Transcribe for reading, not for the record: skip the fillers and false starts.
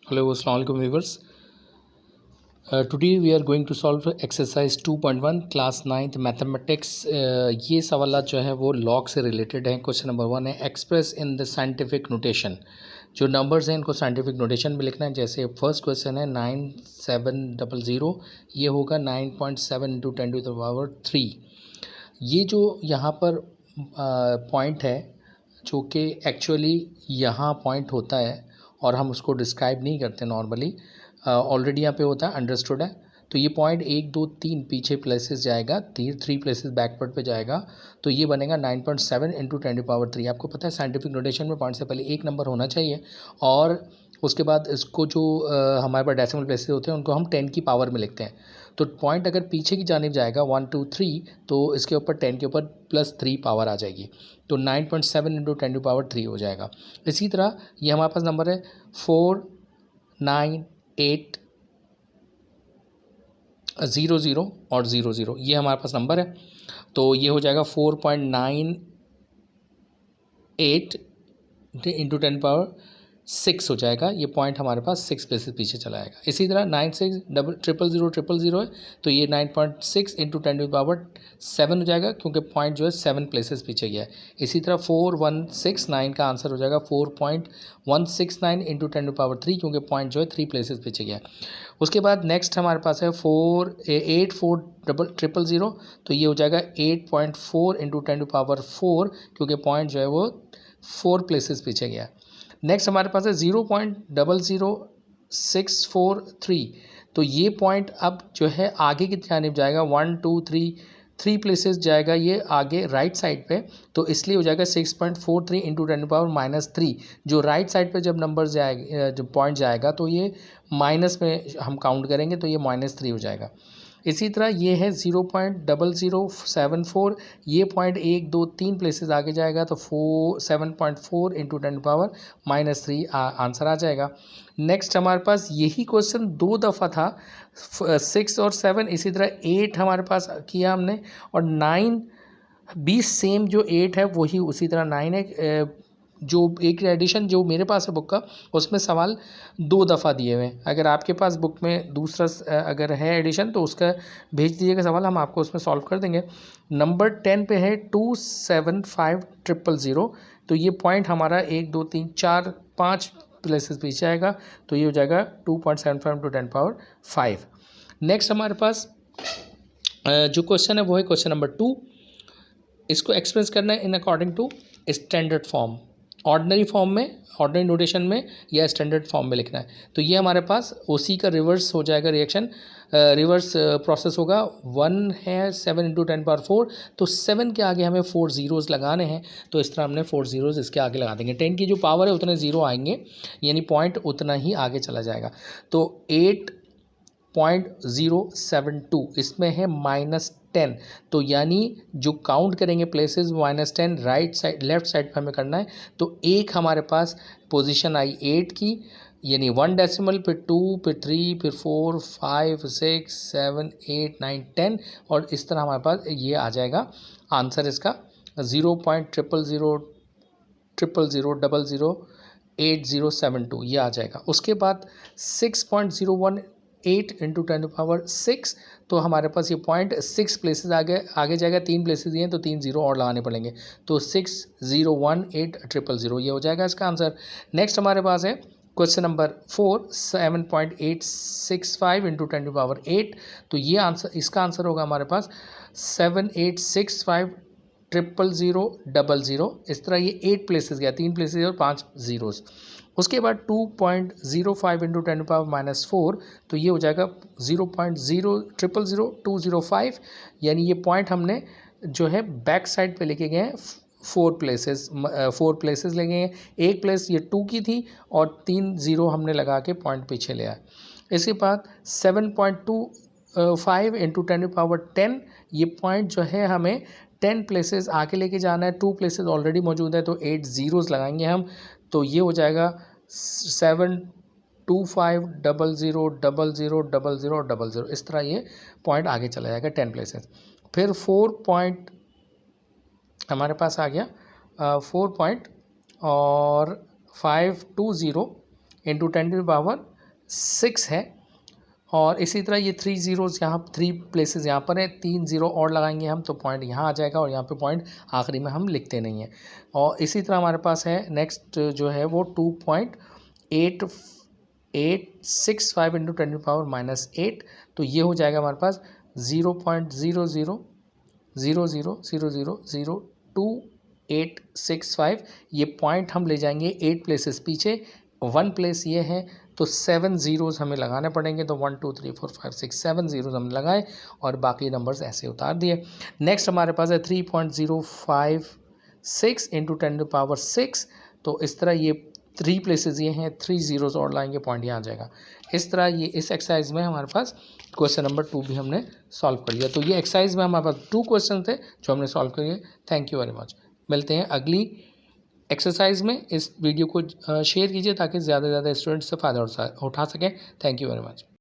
Hello, Assalamualaikum viewers. Today we are going to solve exercise 2.1 class 9th mathematics. ये सवाल जो है वो लॉग से रिलेटेड है। क्वेश्चन नंबर 1 है express in the scientific notation. जो नंबर्स हैं इनको साइंटिफिक नोटेशन में लिखना है। जैसे फर्स्ट क्वेश्चन है 9700, ये होगा 9.7 इंटू 10⁻³ ये जो यहाँ पर पॉइंट है जो कि एक्चुअली यहाँ पॉइंट होता है और हम उसको डिस्क्राइब नहीं करते नॉर्मली, ऑलरेडी यहाँ पे होता है, अंडरस्टूड है। तो ये पॉइंट 1 2 3 पीछे प्लेसेस जाएगा, 3 प्लेसेस बैकवर्ड पे जाएगा, तो ये बनेगा 9.7 इंटू 10⁻³ आपको पता है साइंटिफिक नोटेशन में पॉइंट से पहले एक नंबर होना चाहिए और उसके बाद इसको जो हमारे पास डेसिमल प्लेसेस होते हैं उनको हम 10 की पावर में लिखते हैं। तो पॉइंट अगर पीछे की जानिब जाएगा 1 2 3 तो इसके ऊपर 10 के ऊपर +3 पावर आ जाएगी, तो 9.7 इंटू 10⁻³ हो जाएगा। इसी तरह ये हमारे पास नंबर है 4 9 8 0 और 0 ये हमारे पास नंबर है। तो ये हो जाएगा 4.98 इंटू 10⁻6 हो जाएगा। ये पॉइंट हमारे पास 6 प्लेसेस पीछे चला जाएगा। इसी तरह 96 000 तो ये 9.6 इंटू 10⁻7 हो जाएगा क्योंकि पॉइंट जो है 7 प्लेसेस पीछे गया है। इसी तरह 4169 का आंसर हो जाएगा 4.169 इंटू 10⁻3 क्योंकि पॉइंट जो है 3 प्लेसेस पीछे गया है। उसके बाद नेक्स्ट हमारे पास है 8400 तो ये हो जाएगा 8.4 इंटू 10⁻4 क्योंकि पॉइंट जो है वो 4 प्लेसेस पीछे गया है। नेक्स्ट हमारे पास है 0.00643 तो ये पॉइंट अब जो है आगे की जानिब जाएगा 1 2 3 प्लेसेस जाएगा ये आगे राइट साइड पे, तो इसलिए हो जाएगा 6.43 इंटू 10⁻³ जो राइट साइड पे जब नंबर जाएगा जब पॉइंट जाएगा तो ये माइनस में हम काउंट करेंगे तो ये -3 हो जाएगा। इसी तरह ये है 0.0074 ये पॉइंट 1 2 3 प्लेसेस आगे जाएगा तो 7.4 इंटू 10⁻³ आंसर आ जाएगा। नेक्स्ट हमारे पास यही क्वेश्चन 2 दफ़ा था, 6 और 7, इसी तरह 8 हमारे पास किया हमने और 9 भी सेम जो 8 है वही उसी तरह 9 है। जो एक एडिशन जो मेरे पास है बुक का उसमें सवाल 2 दफ़ा दिए हुए हैं। अगर आपके पास बुक में दूसरा अगर है एडिशन तो उसका भेज दीजिएगा सवाल, हम आपको उसमें सॉल्व कर देंगे। नंबर 10 पे है 275000 तो ये पॉइंट हमारा 1 2 3 4 5 प्लेसेस पीछे आएगा तो ये हो जाएगा 2.75 इंटू 10⁻5। नेक्स्ट हमारे पास जो क्वेश्चन है वो है क्वेश्चन नंबर 2। इसको एक्सप्रेस करना है in according to standard form, ordinary form में, ऑर्डिनरी नोटेशन में या स्टैंडर्ड फॉर्म में लिखना है। तो ये हमारे पास उसी का रिवर्स हो जाएगा, रिएक्शन रिवर्स प्रोसेस होगा। 1 है 7 इंटू 10⁻4 तो 7 के आगे हमें 4 ज़ीरोज़ लगाने हैं, तो इस तरह हमने 4 ज़ीरोज़ इसके आगे लगा देंगे। 10 की जो पावर है उतने ज़ीरो आएंगे यानी पॉइंट उतना ही आगे चला जाएगा। तो 8.072 इसमें है -10 तो यानी जो काउंट करेंगे places -10 right side left side पे हमें करना है। तो एक हमारे पास पोजीशन आई 8 की यानी 1 डेसिमल, फिर 2, फिर 3, फिर 4 5 6 7 8 9 10 और इस तरह हमारे पास ये आ जाएगा आंसर इसका 0.00000008072 ये आ जाएगा। उसके बाद 6.018 इंटू 10⁻6 तो हमारे पास ये पॉइंट 6 प्लेसेस आगे जाएगा, 3 प्लेसेस दिए हैं तो 3 ज़ीरो और लगाने पड़ेंगे, तो 601800 ये हो जाएगा इसका आंसर। नेक्स्ट हमारे पास है क्वेश्चन नंबर 4 7.865 इंटू 10⁻8 तो ये आंसर इसका आंसर होगा हमारे पास 7865000000। इस तरह ये 8 प्लेसेस गया, 3 प्लेसेस और 5 ज़ीरोज़। उसके बाद 2.05 इंटू 10⁻⁴ तो ये हो जाएगा 0.0000205 यानी ये पॉइंट हमने जो है बैक साइड पे लेके गए हैं। 4 प्लेसेस लगे हैं, एक प्लेस ये 2 की थी और 3 ज़ीरो हमने लगा के पॉइंट पीछे ले आए। इसके बाद 7.25 इंटू 10⁻10 ये पॉइंट जो है हमें 10 प्लेसेस आके लेके जाना है, 2 प्लेसेस ऑलरेडी मौजूद है तो 8 ज़ीरोज़ लगाएंगे हम, तो ये हो जाएगा 72500000000 इस तरह ये पॉइंट आगे चला जाएगा 10 प्लेसेस। फिर 4 पॉइंट हमारे पास आ गया 4 पॉइंट और 520 इंटू 10⁻⁴ 6 है। और इसी तरह ये 3 ज़ीरोज़ यहाँ 3 प्लेसेस यहाँ पर है, 3 ज़ीरो और लगाएंगे हम तो पॉइंट यहाँ आ जाएगा और यहाँ पे पॉइंट आखिरी में हम लिखते नहीं हैं। और इसी तरह हमारे पास है नेक्स्ट जो है वो 2.8865 इंटू 10⁻⁻8, तो ये हो जाएगा हमारे पास 0.0000002865। ये पॉइंट हम ले जाएंगे 8 प्लेसेस पीछे, 1 प्लेस ये है तो 7 ज़ीरोज़ हमें लगाने पड़ेंगे। तो 1 2 3 4 5 6 7 ज़ीरोज़ हमने लगाए और बाकी नंबर्स ऐसे उतार दिए। नेक्स्ट हमारे पास है 3.056 इंटू 10⁻6, तो इस तरह ये 3 प्लेसेस ये हैं, 3 ज़ीरोज़ और लाएंगे पॉइंट यहाँ आ जाएगा। इस तरह ये इस एक्सरसाइज में हमारे पास क्वेश्चन नंबर 2 भी हमने सॉल्व कर लिया। तो ये एक्सरसाइज में हमारे पास 2 क्वेश्चन थे जो हमने सॉल्व कर लिए। Thank you very much. मिलते हैं अगली एक्सरसाइज में। इस वीडियो को शेयर कीजिए ताकि ज़्यादा से ज़्यादा स्टूडेंट्स से फ़ायदा उठा सकें। Thank you very much.